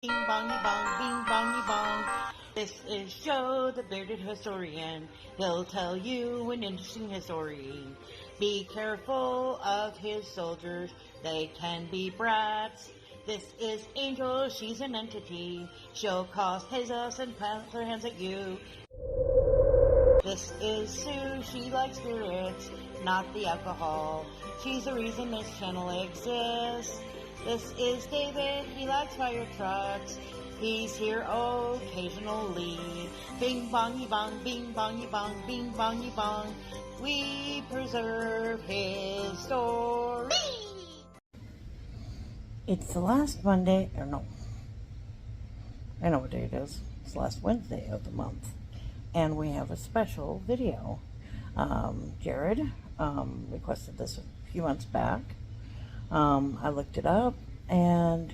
Bing bongy bong, bing bongy bong. This is Joe, the bearded historian. He'll tell you an interesting history. Be careful of his soldiers, they can be brats. This is Angel, she's an entity. She'll cause chaos and plant her hands at you. This is Sue, she likes spirits, not the alcohol. She's the reason this channel exists. This is David, he likes fire trucks. He's here occasionally. Bing bongy bong, bing bongy bong, bing bongy bong. We preserve his story. It's the last Monday, or no, I know what day it is. It's the last Wednesday of the month. And we have a special video. Jared requested this a few months back. I looked it up and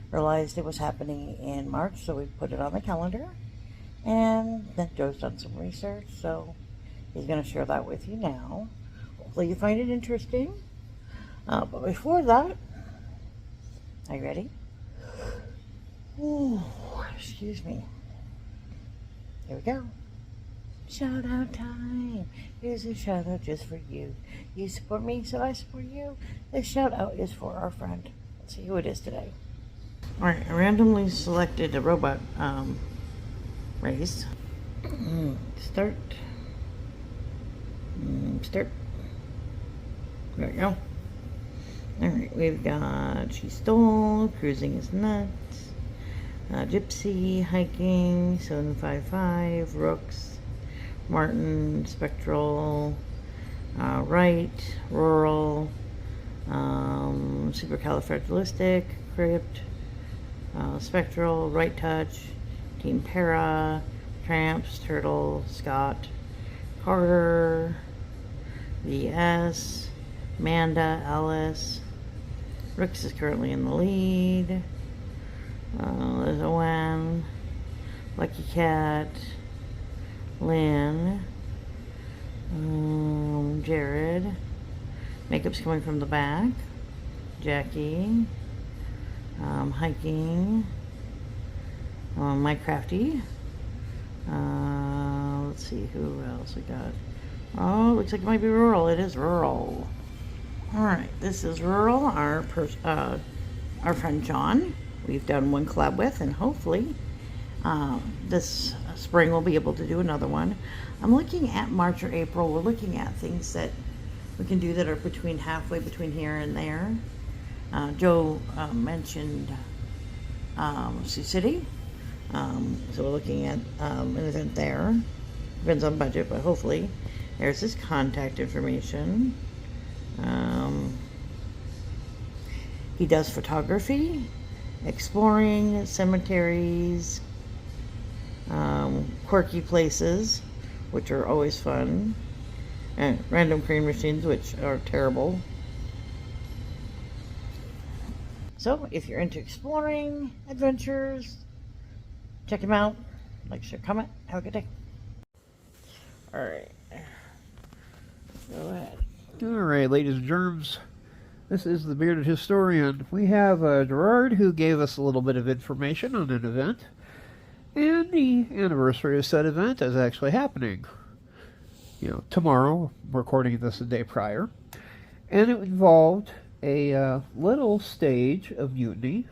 realized it was happening in March, so we put it on the calendar. And then Joe's done some research, so he's going to share that with you now. Hopefully you find it interesting. But before that, are you ready? Ooh, excuse me. Here we go. Shout out time. Here's a shout out just for you. You support me, so I support you. This shout out is for our friend. Let's see who it is today. Alright, I randomly selected a robot race. Start. Start. There we go. Alright, we've got She Stole, Cruising is Nuts, Gypsy, Hiking, 755, Rooks, Martin, Spectral, Riot, Rural, Supercalifragilistic, Crypt, Spectral, Right Touch, Team Para, Tramps, Turtle, Scott, Carter, VS, Amanda, Alice, Rooks is currently in the lead, there's Owen, Lucky Cat, Lynn, Jared, Makeup's coming from the back, Jackie, Hiking, Mike Crafty, let's see who else we got. Oh, looks like it might be Rural. It is Rural. Alright, this is Rural, our friend John. We've done one collab with, and hopefully this spring we'll be able to do another one. I'm looking at March or April. We're looking at things that we can do that are halfway between here and there. Joe mentioned Sioux City, so we're looking at an event there. Depends on budget, but hopefully. There's his contact information. He does photography, exploring, cemeteries, quirky places, which are always fun, and random crane machines, which are terrible. So if you're into exploring, adventures, check him out. Like, share, comment. Have a good day. Alright. Go ahead. Alright, ladies and germs. This is the Bearded Historian. We have Gerard, who gave us a little bit of information on an event. And the anniversary of said event is actually happening. Tomorrow. I'm recording this the day prior. And it involved a little stage of mutiny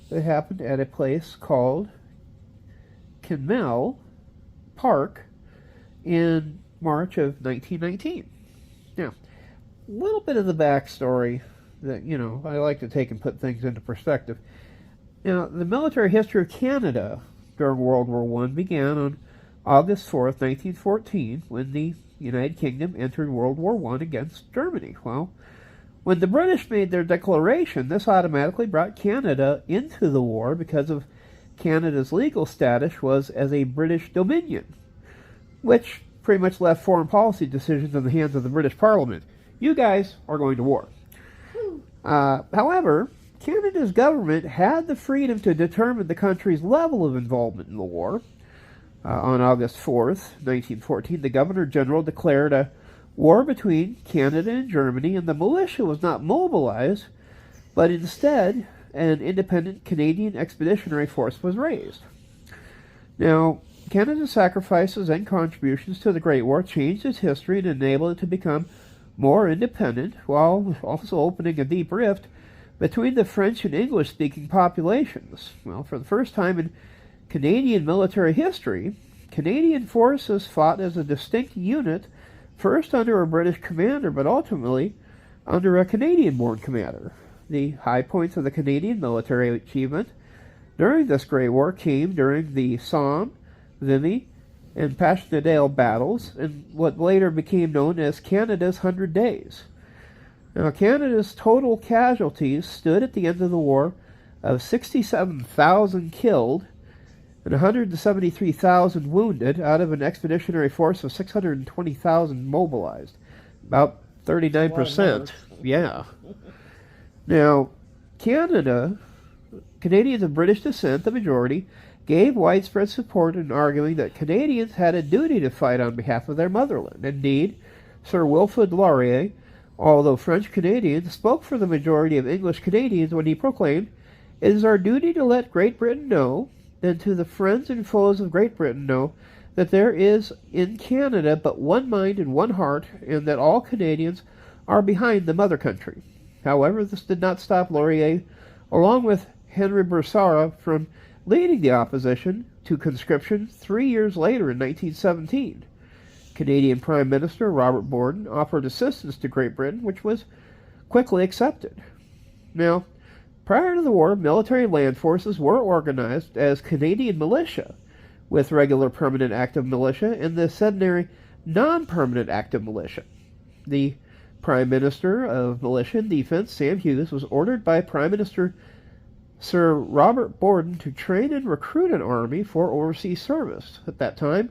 that happened at a place called Kinmel Park in March of 1919. Now, a little bit of the backstory that, I like to take and put things into perspective. Now, the military history of Canada during World War I began on August 4th, 1914, when the United Kingdom entered World War I against Germany. Well, when the British made their declaration, this automatically brought Canada into the war because of Canada's legal status was as a British Dominion, which pretty much left foreign policy decisions in the hands of the British Parliament. You guys are going to war. However, Canada's government had the freedom to determine the country's level of involvement in the war. On August 4th, 1914, the Governor-General declared a war between Canada and Germany, and the militia was not mobilized, but instead an independent Canadian Expeditionary Force was raised. Now, Canada's sacrifices and contributions to the Great War changed its history and enabled it to become more independent, while also opening a deep rift between the French and English-speaking populations. Well, for the first time in Canadian military history, Canadian forces fought as a distinct unit, first under a British commander, but ultimately under a Canadian-born commander. The high points of the Canadian military achievement during this Great War came during the Somme, Vimy, and Passchendaele battles, and what later became known as Canada's 100 Days. Now, Canada's total casualties stood at the end of the war of 67,000 killed and 173,000 wounded out of an expeditionary force of 620,000 mobilized. About 39%. Yeah. Now, Canadians of British descent, the majority, gave widespread support in arguing that Canadians had a duty to fight on behalf of their motherland. Indeed, Sir Wilfrid Laurier, although French Canadian, spoke for the majority of English Canadians when he proclaimed, "It is our duty to let Great Britain know, and to the friends and foes of Great Britain know, that there is in Canada but one mind and one heart, and that all Canadians are behind the mother country." However, this did not stop Laurier, along with Henry Broussard, from leading the opposition to conscription 3 years later in 1917. Canadian Prime Minister Robert Borden offered assistance to Great Britain, which was quickly accepted. Now, prior to the war, military land forces were organized as Canadian militia, with regular permanent active militia and the sedentary non-permanent active militia. The Prime Minister of Militia and Defense, Sam Hughes, was ordered by Prime Minister Sir Robert Borden to train and recruit an army for overseas service. At that time,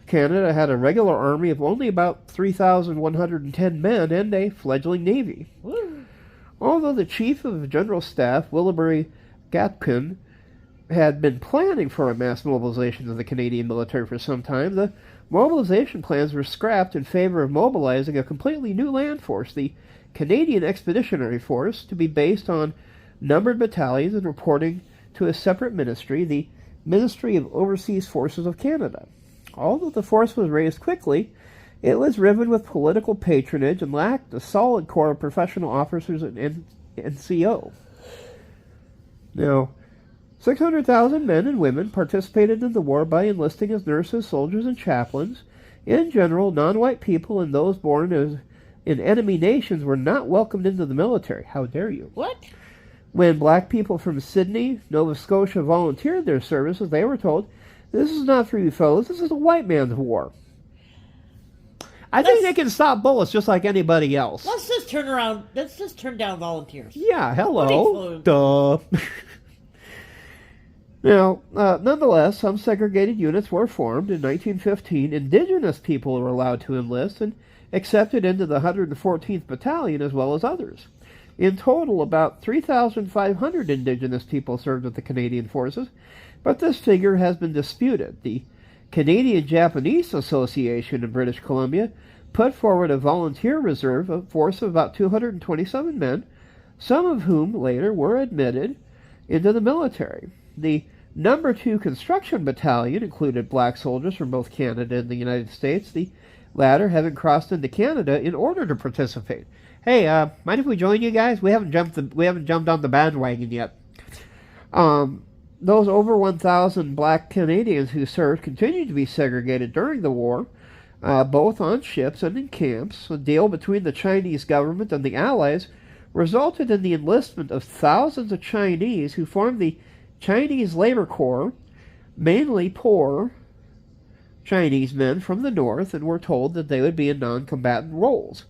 Canada had a regular army of only about 3,110 men and a fledgling navy. Woo. Although the Chief of General Staff, Willoughby Gapkin, had been planning for a mass mobilization of the Canadian military for some time, the mobilization plans were scrapped in favor of mobilizing a completely new land force, the Canadian Expeditionary Force, to be based on numbered battalions and reporting to a separate ministry, the Ministry of Overseas Forces of Canada. Although the force was raised quickly, it was riven with political patronage and lacked a solid core of professional officers and NCO. Now, 600,000 men and women participated in the war by enlisting as nurses, soldiers, and chaplains. In general, non-white people and those born in enemy nations were not welcomed into the military. How dare you? What? When black people from Sydney, Nova Scotia volunteered their services, they were told, "This is not for you fellows, this is a white man's war." I think they can stop bullets just like anybody else. Let's just turn down volunteers. Yeah, hello. Duh. Now, nonetheless, some segregated units were formed. In 1915, Indigenous people were allowed to enlist and accepted into the 114th Battalion as well as others. In total, about 3,500 Indigenous people served with the Canadian Forces, but this figure has been disputed. The Canadian-Japanese Association in British Columbia put forward a volunteer reserve, a force of about 227 men, some of whom later were admitted into the military. The No. 2 Construction Battalion included black soldiers from both Canada and the United States, the latter having crossed into Canada in order to participate. Hey, mind if we join you guys? We haven't jumped on the bandwagon yet. Those over 1,000 black Canadians who served continued to be segregated during the war, both on ships and in camps. A deal between the Chinese government and the Allies resulted in the enlistment of thousands of Chinese who formed the Chinese Labor Corps, mainly poor Chinese men from the north, and were told that they would be in non-combatant roles.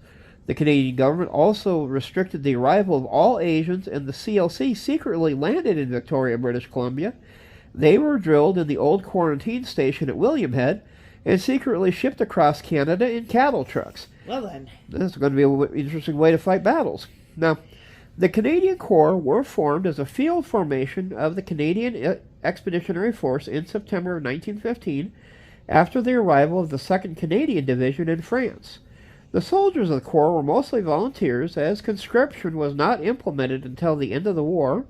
The Canadian government also restricted the arrival of all Asians, and the CLC secretly landed in Victoria, British Columbia. They were drilled in the old quarantine station at William Head and secretly shipped across Canada in cattle trucks. Well then. That's going to be an interesting way to fight battles. Now, the Canadian Corps were formed as a field formation of the Canadian Expeditionary Force in September of 1915 after the arrival of the 2nd Canadian Division in France. The soldiers of the Corps were mostly volunteers, as conscription was not implemented until the end of the war.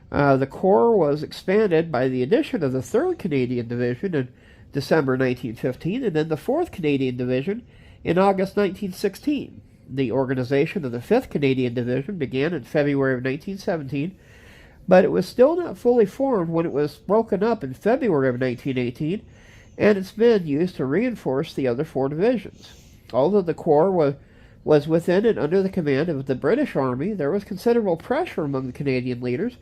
The Corps was expanded by the addition of the 3rd Canadian Division in December 1915 and then the 4th Canadian Division in August 1916. The organization of the 5th Canadian Division began in February of 1917, but it was still not fully formed when it was broken up in February of 1918, and its men used to reinforce the other 4 divisions. Although the Corps was within and under the command of the British Army, there was considerable pressure among the Canadian leaders,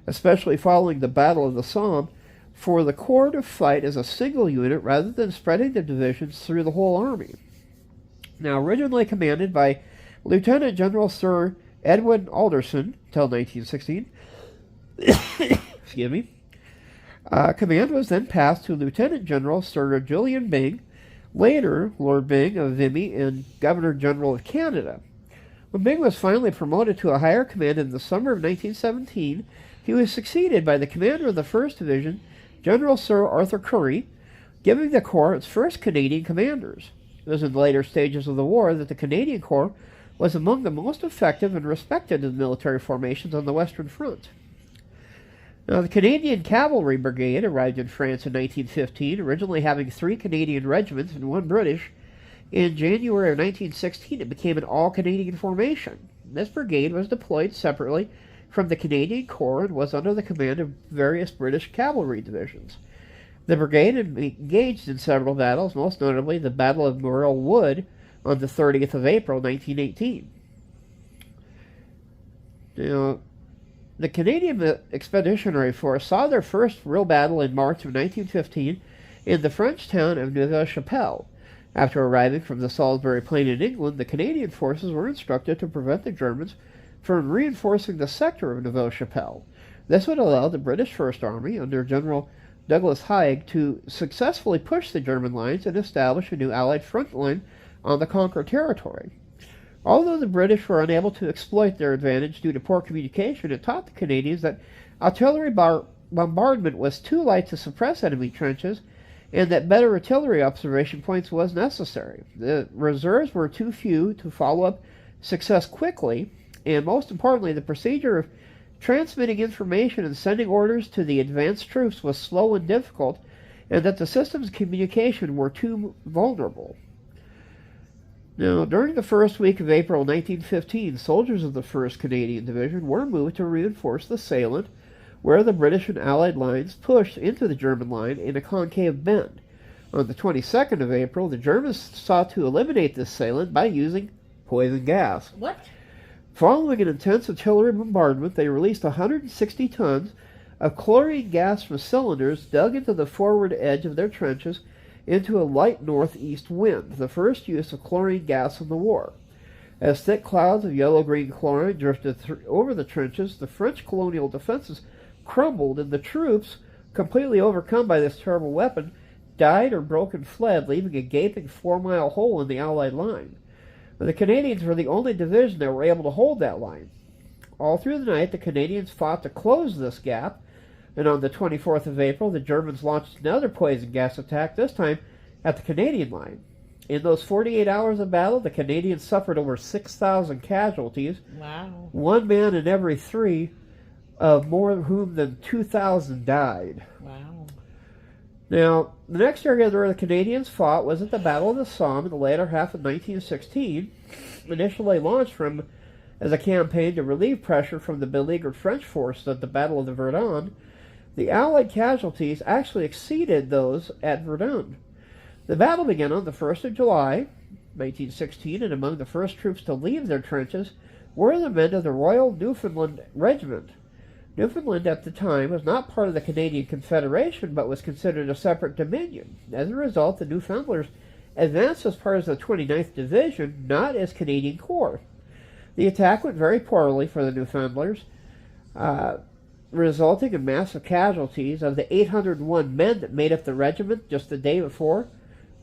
especially following the Battle of the Somme, for the Corps to fight as a single unit rather than spreading the divisions through the whole army. Now, originally commanded by Lieutenant General Sir Edwin Alderson until 1916, excuse me, command was then passed to Lieutenant General Sir Julian Byng, later Lord Byng of Vimy and Governor General of Canada. When Byng was finally promoted to a higher command in the summer of 1917, he was succeeded by the commander of the 1st Division, General Sir Arthur Currie, giving the Corps its first Canadian commanders. It was in the later stages of the war that the Canadian Corps was among the most effective and respected of the military formations on the Western Front. Now, the Canadian Cavalry Brigade arrived in France in 1915, originally having 3 Canadian regiments and 1 British. In January of 1916, it became an all-Canadian formation. This brigade was deployed separately from the Canadian Corps and was under the command of various British cavalry divisions. The brigade engaged in several battles, most notably the Battle of Morrell Wood on the 30th of April, 1918. Now, the Canadian Expeditionary Force saw their first real battle in March of 1915 in the French town of Neuville-Chapelle. After arriving from the Salisbury Plain in England, the Canadian forces were instructed to prevent the Germans from reinforcing the sector of Neuville-Chapelle. This would allow the British First Army, under General Douglas Haig, to successfully push the German lines and establish a new Allied front line on the conquered territory. Although the British were unable to exploit their advantage due to poor communication, it taught the Canadians that artillery bombardment was too light to suppress enemy trenches and that better artillery observation points was necessary. The reserves were too few to follow up success quickly, and most importantly, the procedure of transmitting information and sending orders to the advanced troops was slow and difficult, and that the systems of communication were too vulnerable. Now, during the first week of April 1915, soldiers of the 1st Canadian Division were moved to reinforce the salient, where the British and Allied lines pushed into the German line in a concave bend. On the 22nd of April, the Germans sought to eliminate this salient by using poison gas. What? Following an intense artillery bombardment, they released 160 tons of chlorine gas from cylinders dug into the forward edge of their trenches into a light northeast wind, the first use of chlorine gas in the war. As thick clouds of yellow-green chlorine drifted over the trenches, the French colonial defenses crumbled, and the troops, completely overcome by this terrible weapon, died or broke and fled, leaving a gaping 4-mile hole in the Allied line. But the Canadians were the only division that were able to hold that line. All through the night, the Canadians fought to close this gap, and on the 24th of April, the Germans launched another poison gas attack, this time at the Canadian line. In those 48 hours of battle, the Canadians suffered over 6,000 casualties. Wow. 1 man in every 3, of more of whom than 2,000 died. Wow. Now, the next area where the Canadians fought was at the Battle of the Somme in the later half of 1916, initially launched as a campaign to relieve pressure from the beleaguered French forces at the Battle of the Verdun. The Allied casualties actually exceeded those at Verdun. The battle began on the 1st of July, 1916, and among the first troops to leave their trenches were the men of the Royal Newfoundland Regiment. Newfoundland at the time was not part of the Canadian Confederation, but was considered a separate dominion. As a result, the Newfoundlanders advanced as part of the 29th Division, not as Canadian Corps. The attack went very poorly for the Newfoundlanders, resulting in massive casualties. Of the 801 men that made up the regiment just the day before,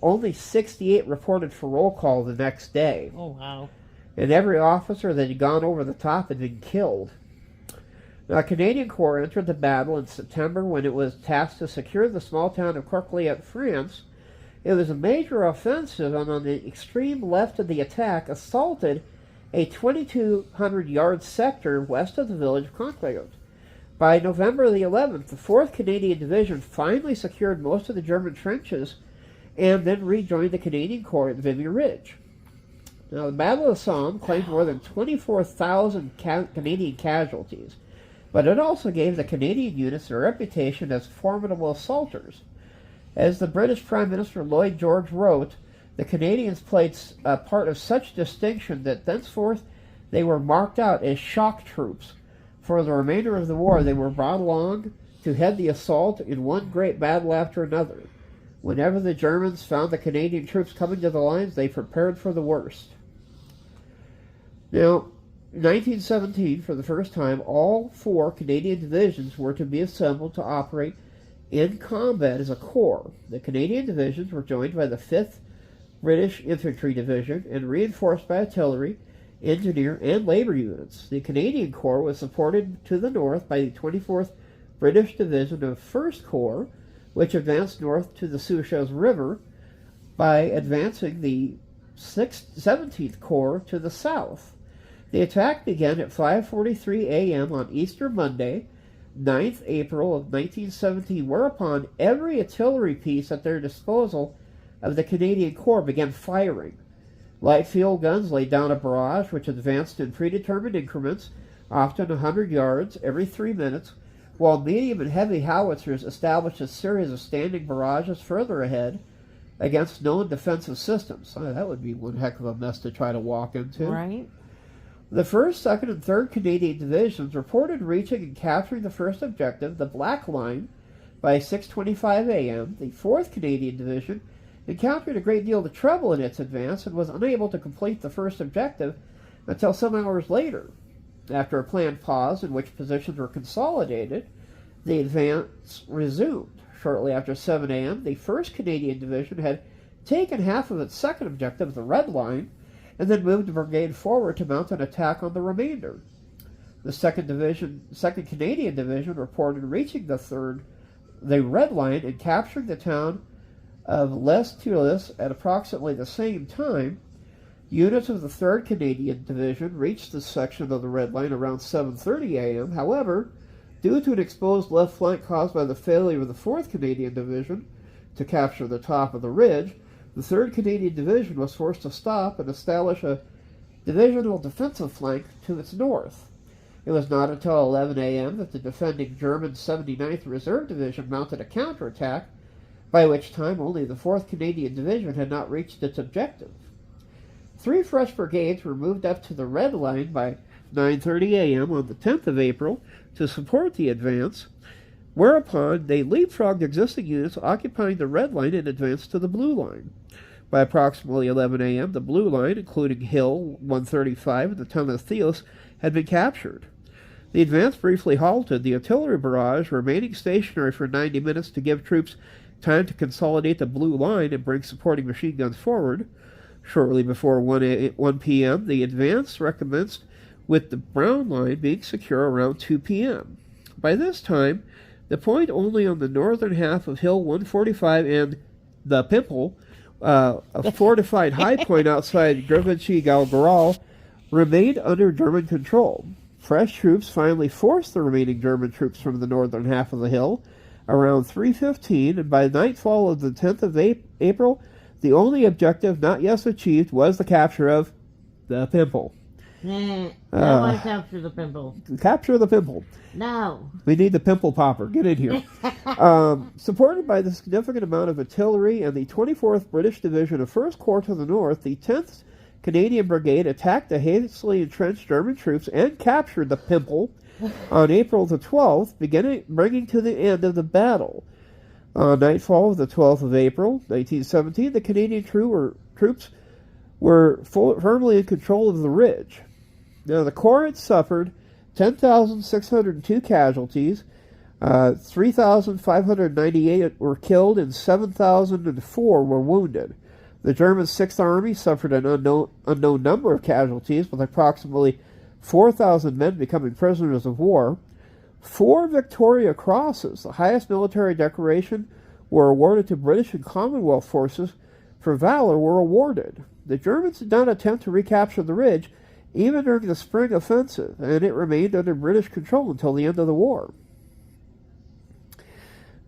only 68 reported for roll call the next day. Oh, wow. And every officer that had gone over the top had been killed. Now, the Canadian Corps entered the battle in September when it was tasked to secure the small town of Courcelles, France. It was a major offensive, and on the extreme left of the attack, assaulted a 2,200-yard sector west of the village of Courcelles. By November the 11th, the 4th Canadian Division finally secured most of the German trenches and then rejoined the Canadian Corps at Vimy Ridge. Now, the Battle of the Somme claimed more than 24,000 Canadian casualties, but it also gave the Canadian units a reputation as formidable assaulters. As the British Prime Minister Lloyd George wrote, the Canadians played a part of such distinction that thenceforth they were marked out as shock troops. For the remainder of the war, they were brought along to head the assault in one great battle after another. Whenever the Germans found the Canadian troops coming to the lines, they prepared for the worst. Now, in 1917, for the first time, all 4 Canadian divisions were to be assembled to operate in combat as a corps. The Canadian divisions were joined by the 5th British Infantry Division and reinforced by artillery, engineer, and labor units. The Canadian Corps was supported to the north by the 24th British Division of 1st Corps, which advanced north to the Souchez River by advancing the 17th Corps to the south. The attack began at 5:43 a.m. on Easter Monday, 9th April of 1917, whereupon every artillery piece at their disposal of the Canadian Corps began firing. Light field guns laid down a barrage which advanced in predetermined increments, often 100 yards every 3 minutes, while medium and heavy howitzers established a series of standing barrages further ahead against known defensive systems. Oh, that would be one heck of a mess to try to walk into. Right. The 1st, 2nd, and 3rd Canadian Divisions reported reaching and capturing the first objective, the Black Line, by 6:25 a.m. The 4th Canadian Division encountered a great deal of trouble in its advance and was unable to complete the first objective until some hours later. After a planned pause in which positions were consolidated, the advance resumed. Shortly after 7 a.m., the 1st Canadian Division had taken half of its second objective, the Red Line, and then moved the brigade forward to mount an attack on the remainder. The 2nd Canadian Division reported reaching the Red Line and capturing the town of Les Tuiles at approximately the same time. Units of the 3rd Canadian Division reached this section of the Red Line around 7:30 a.m. However, due to an exposed left flank caused by the failure of the 4th Canadian Division to capture the top of the ridge, the 3rd Canadian Division was forced to stop and establish a divisional defensive flank to its north. It was not until 11 a.m. that the defending German 79th Reserve Division mounted a counterattack, by which time only the 4th Canadian Division had not reached its objective. 3 fresh brigades were moved up to the Red Line by 9:30 a.m. on the 10th of April to support the advance, whereupon they leapfrogged existing units occupying the Red Line and advanced to the Blue Line. By approximately 11 a.m., the Blue Line, including Hill 135 and the town of Thios, had been captured. The advance briefly halted, the artillery barrage remaining stationary for 90 minutes to give troops time to consolidate the Blue Line and bring supporting machine guns forward. Shortly before 1 p.m., the advance recommenced, with the Brown Line being secure around 2 p.m. By this time, the point only on the northern half of Hill 145 and the Pimple, a fortified high point outside Givenchy-Galgaral, remained under German control. Fresh troops finally forced the remaining German troops from the northern half of the hill around 3:15, and by nightfall of the 10th of April, the only objective not yet achieved was the capture of the Pimple. I want to capture the Pimple. Capture the Pimple. No. We need the Pimple Popper. Get in here. Supported by the significant amount of artillery and the 24th British Division of 1st Corps to the north, the 10th Canadian Brigade attacked the hastily entrenched German troops and captured the Pimple on April the 12th, bringing to the end of the battle. On nightfall of the 12th of April, 1917, the Canadian troops were firmly in control of the ridge. Now, the Corps had suffered 10,602 casualties, 3,598 were killed, and 7,004 were wounded. The German Sixth Army suffered an unknown number of casualties, with approximately 4,000 men becoming prisoners of war. 4 Victoria Crosses, the highest military decoration, were awarded to British and Commonwealth forces for valor were awarded. The Germans did not attempt to recapture the ridge, even during the spring offensive, and it remained under British control until the end of the war.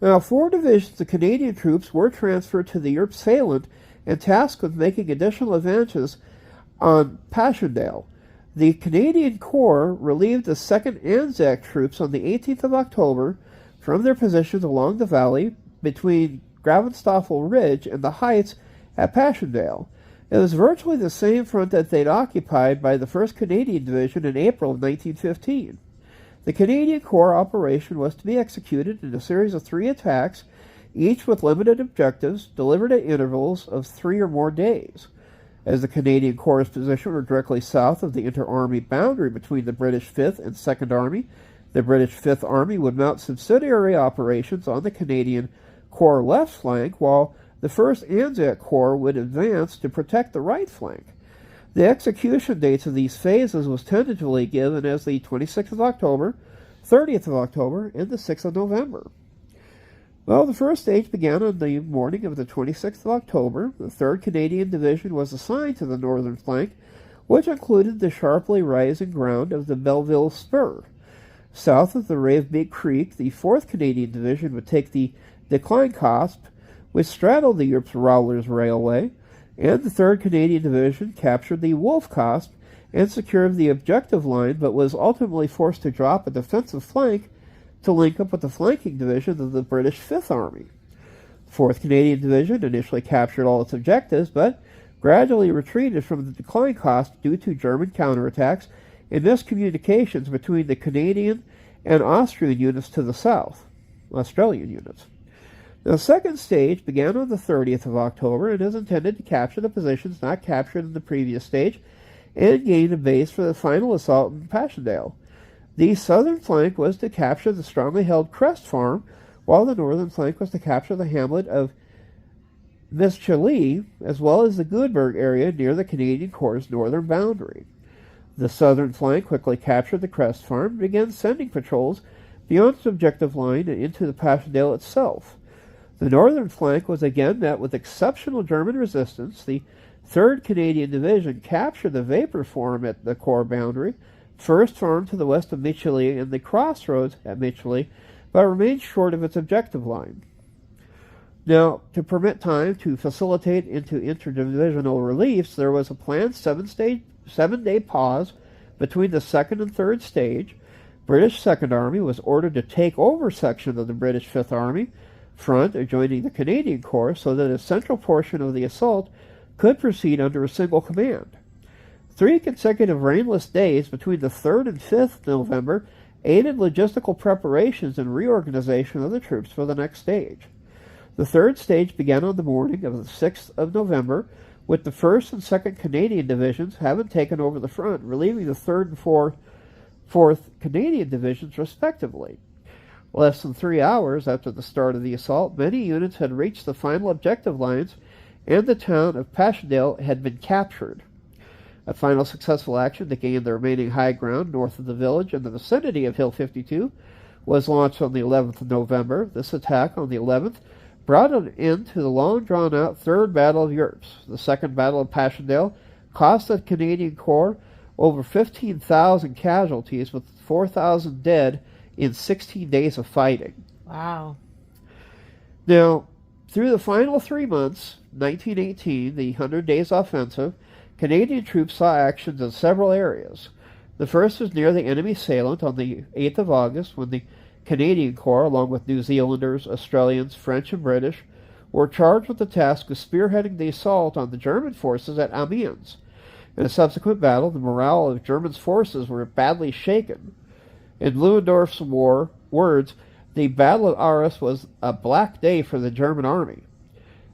Now, 4 divisions of Canadian troops were transferred to the Earp salient and tasked with making additional advances on Passchendaele. The Canadian Corps relieved the 2nd Anzac troops on the 18th of October from their positions along the valley between Gravenstoffel Ridge and the heights at Passchendaele. It was virtually the same front that they'd occupied by the 1st Canadian Division in April of 1915. The Canadian Corps operation was to be executed in a series of 3 attacks, each with limited objectives, delivered at intervals of 3 or more days. As the Canadian Corps' position were directly south of the inter-army boundary between the British 5th and 2nd Army, the British 5th Army would mount subsidiary operations on the Canadian Corps' left flank, while the 1st Anzac Corps would advance to protect the right flank. The execution dates of these phases was tentatively given as the 26th of October, 30th of October, and the 6th of November. Well, the first stage began on the morning of the 26th of October. The 3rd Canadian Division was assigned to the northern flank, which included the sharply rising ground of the Belleville Spur. South of the Ravebeek Creek, the 4th Canadian Division would take the Decline Cosp, which straddled the Earps Rowlers Railway, and the 3rd Canadian Division captured the Wolf Cosp and secured the objective line, but was ultimately forced to drop a defensive flank to link up with the flanking division of the British 5th Army. The 4th Canadian Division initially captured all its objectives, but gradually retreated from the Decline Cosp due to German counterattacks and miscommunications between the Canadian and Austrian units to the south, Australian units. The second stage began on the 30th of October and is intended to capture the positions not captured in the previous stage and gain a base for the final assault in Passchendaele. The southern flank was to capture the strongly held Crest Farm, while the northern flank was to capture the hamlet of Mischili, as well as the Goodberg area near the Canadian Corps' northern boundary. The southern flank quickly captured the Crest Farm and began sending patrols beyond its objective line and into the Passchendaele itself. The northern flank was again met with exceptional German resistance. The 3rd Canadian Division captured the Vapor Farm at the Corps boundary, 1st Farm to the west of Micheli and the crossroads at Micheli, but remained short of its objective line. Now, to permit time to facilitate into interdivisional reliefs, there was a planned 7-day pause between the 2nd and 3rd stage. British 2nd Army was ordered to take over sections of the British 5th Army front adjoining the Canadian Corps so that a central portion of the assault could proceed under a single command. 3 consecutive rainless days between the 3rd and 5th November aided logistical preparations and reorganization of the troops for the next stage. The 3rd stage began on the morning of the 6th of November, with the 1st and 2nd Canadian Divisions having taken over the front, relieving the 3rd and 4th Canadian Divisions respectively. Less than 3 hours after the start of the assault, many units had reached the final objective lines, and the town of Passchendaele had been captured. A final successful action to gain the remaining high ground north of the village in the vicinity of Hill 52 was launched on the 11th of November. This attack on the 11th brought an end to the long drawn-out 3rd Battle of Earps. The 2nd Battle of Passchendaele cost the Canadian Corps over 15,000 casualties, with 4,000 dead in 16 days of fighting. Wow. Now, through the final 3 months, 1918, the 100 Days Offensive, Canadian troops saw actions in several areas. The first was near the enemy salient on the 8th of August, when the Canadian Corps, along with New Zealanders, Australians, French, and British, were charged with the task of spearheading the assault on the German forces at Amiens. In a subsequent battle, the morale of German forces were badly shaken. In Ludendorff's words, the Battle of Arras was a black day for the German army.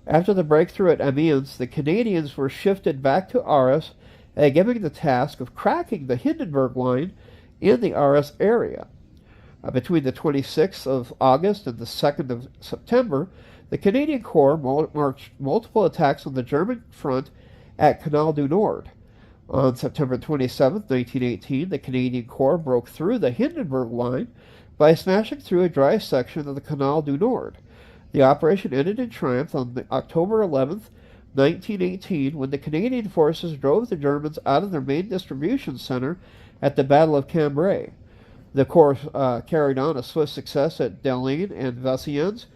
After the breakthrough at Amiens, the Canadians were shifted back to Arras and given the task of cracking the Hindenburg Line in the Arras area. Between the 26th of August and the 2nd of September, the Canadian Corps marched multiple attacks on the German front at Canal du Nord. On September 27, 1918, the Canadian Corps broke through the Hindenburg Line by smashing through a dry section of the Canal du Nord. The operation ended in triumph on October 11, 1918, when the Canadian forces drove the Germans out of their main distribution center at the Battle of Cambrai. The Corps carried on a swift success at Delane and Valenciennes,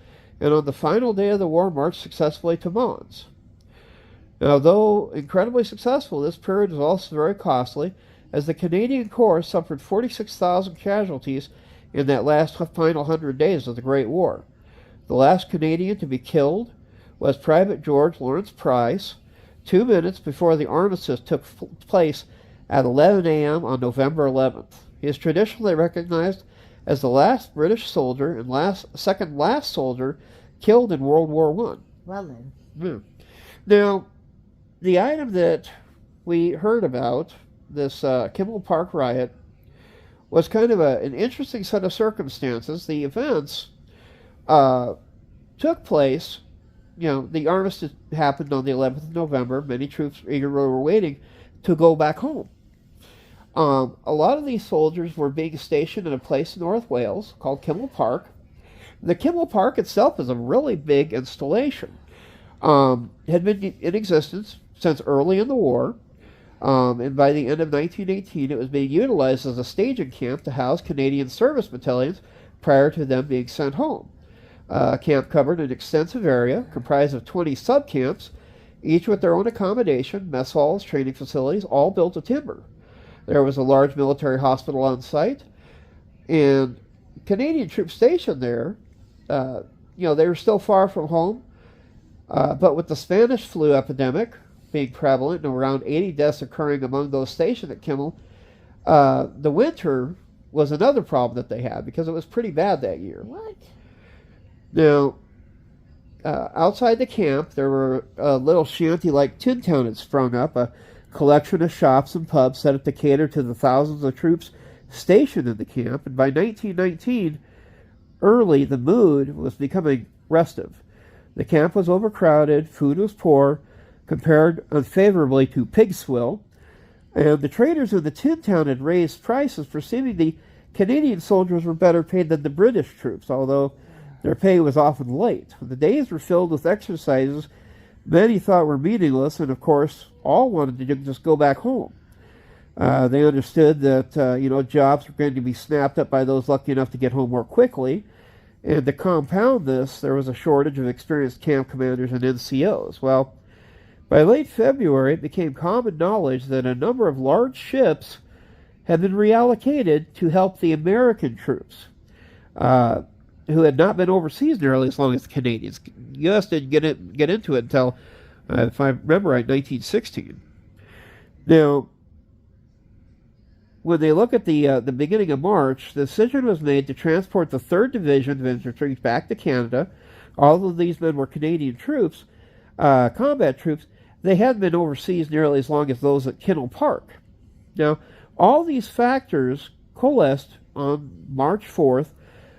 and on the final day of the war marched successfully to Mons. Now, though incredibly successful, this period was also very costly, as the Canadian Corps suffered 46,000 casualties in that last final 100 days of the Great War. The last Canadian to be killed was Private George Lawrence Price, 2 minutes before the armistice took place at 11 a.m. on November 11th. He is traditionally recognized as the last British soldier and second last soldier killed in World War I. Well then. Yeah. Now, the item that we heard about, this Kinmel Park riot, was kind of an interesting set of circumstances. The events took place, the armistice happened on the 11th of November. Many troops eagerly were waiting to go back home. A lot of these soldiers were being stationed in a place in North Wales called Kinmel Park. The Kinmel Park itself is a really big installation. Had been in existence since early in the war, and by the end of 1918 it was being utilized as a staging camp to house Canadian service battalions prior to them being sent home. Camp covered an extensive area comprised of 20 subcamps, each with their own accommodation, mess halls, training facilities, all built of timber. There was a large military hospital on site, and Canadian troops stationed there, they were still far from home, but with the Spanish flu epidemic being prevalent and around 80 deaths occurring among those stationed at Kinmel, the winter was another problem that they had because it was pretty bad that year. What? Now, outside the camp, there were a little shanty-like tin town had sprung up, a collection of shops and pubs set up to cater to the thousands of troops stationed in the camp, and by 1919, early, the mood was becoming restive. The camp was overcrowded, food was poor, compared unfavorably to pig swill, and the traders in the tin town had raised prices, perceiving the Canadian soldiers were better paid than the British troops, although their pay was often late. The days were filled with exercises many thought were meaningless, and of course, all wanted to just go back home. They understood that, jobs were going to be snapped up by those lucky enough to get home more quickly, and to compound this, there was a shortage of experienced camp commanders and NCOs. Well, by late February, it became common knowledge that a number of large ships had been reallocated to help the American troops, who had not been overseas nearly as long as the Canadians. The U.S. didn't get into it until, if I remember right, 1916. Now, when they look at the beginning of March, the decision was made to transport the 3rd Division of Infantry back to Canada. All of these men were Canadian troops, combat troops. They hadn't been overseas nearly as long as those at Kinmel Park. Now, all these factors coalesced on March 4th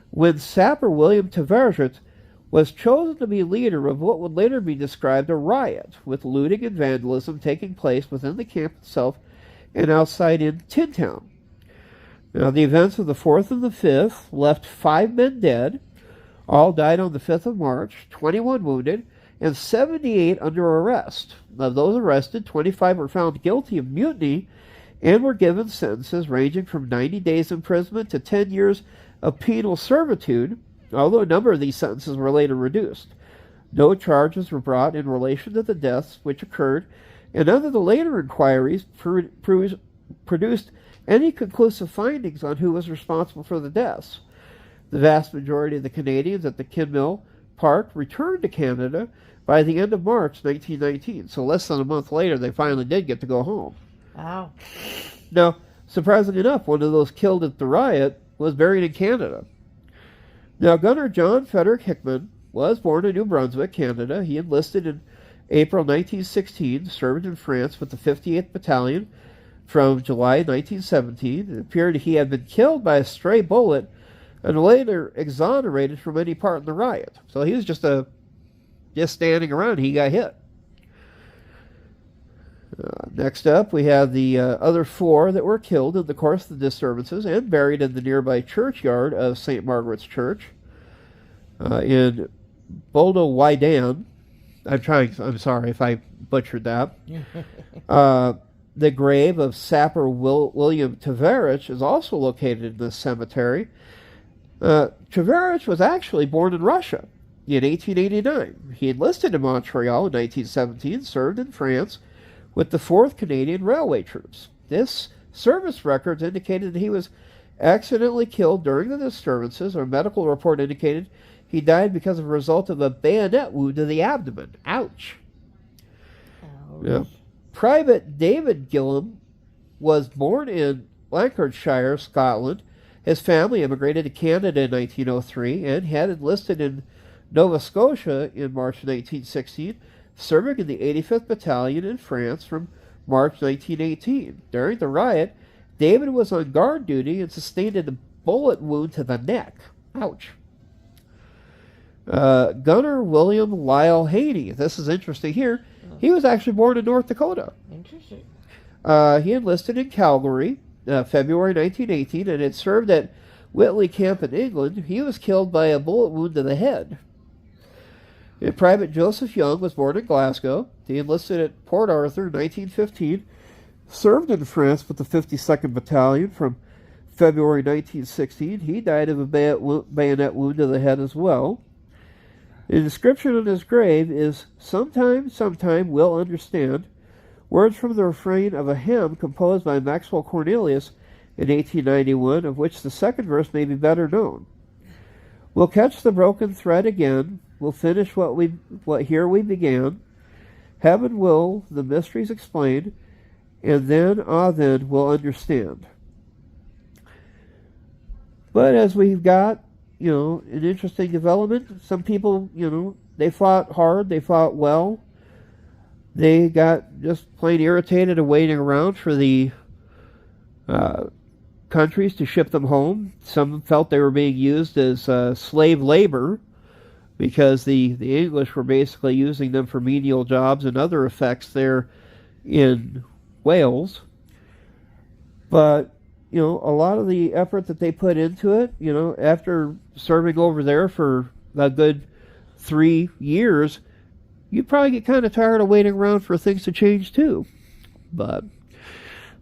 when Sapper William Tavares was chosen to be leader of what would later be described a riot, with looting and vandalism taking place within the camp itself and outside in Tin Town. Now, the events of the 4th and the 5th left 5 men dead. All died on the 5th of March, 21 wounded, and 78 under arrest. Of those arrested, 25 were found guilty of mutiny and were given sentences ranging from 90 days imprisonment to 10 years of penal servitude, although a number of these sentences were later reduced. No charges were brought in relation to the deaths which occurred, and none of the later inquiries produced any conclusive findings on who was responsible for the deaths. The vast majority of the Canadians at the Kinmel Park returned to Canada by the end of March 1919, so less than a month later they finally did get to go home. Wow. Now, surprisingly enough, one of those killed at the riot was buried in Canada. Now, Gunner John Frederick Hickman was born in New Brunswick, Canada. He enlisted in April 1916, served in France with the 58th Battalion from July 1917. It appeared he had been killed by a stray bullet and later exonerated from any part in the riot. So he was just standing around. He got hit. Next up, we have the other 4 that were killed in the course of the disturbances and buried in the nearby churchyard of St. Margaret's Church in Boldo Wydan. I'm sorry if I butchered that. The grave of Sapper William Tavares is also located in this cemetery. Tavares was actually born in Russia. in 1889. He enlisted in Montreal in 1917, served in France with the 4th Canadian Railway Troops. This service records indicated that he was accidentally killed during the disturbances. Our medical report indicated he died because of a result of a bayonet wound to the abdomen. Ouch. Ouch. Yeah. Private David Gillam was born in Lancashire, Scotland. His family immigrated to Canada in 1903 and had enlisted in Nova Scotia in March 1916, serving in the 85th Battalion in France from March 1918. During the riot, David was on guard duty and sustained a bullet wound to the neck. Ouch. Gunner William Lyle Haney. This is interesting here. He was actually born in North Dakota. Interesting. He enlisted in Calgary, February 1918, and had served at Whitley Camp in England. He was killed by a bullet wound to the head. Private Joseph Young was born in Glasgow. He enlisted at Port Arthur in 1915, served in France with the 52nd Battalion from February 1916. He died of a bayonet wound to the head as well. The description on his grave is, sometime we'll understand, words from the refrain of a hymn composed by Maxwell Cornelius in 1891, of which the second verse may be better known. We'll catch the broken thread again, we'll finish what here we began, heaven will the mysteries explain, and then, then we'll understand. But as we've got, an interesting development, some people, they fought hard, they fought well. They got just plain irritated and waiting around for the countries to ship them home. Some felt they were being used as slave labor because the English were basically using them for menial jobs and other effects there in Wales. But, a lot of the effort that they put into it, after serving over there for a good 3 years, you'd probably get kind of tired of waiting around for things to change too. But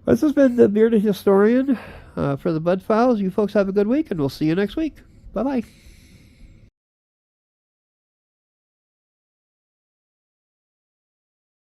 this has been the Bearded Historian for the Bud Files. You folks have a good week, and we'll see you next week. Bye-bye.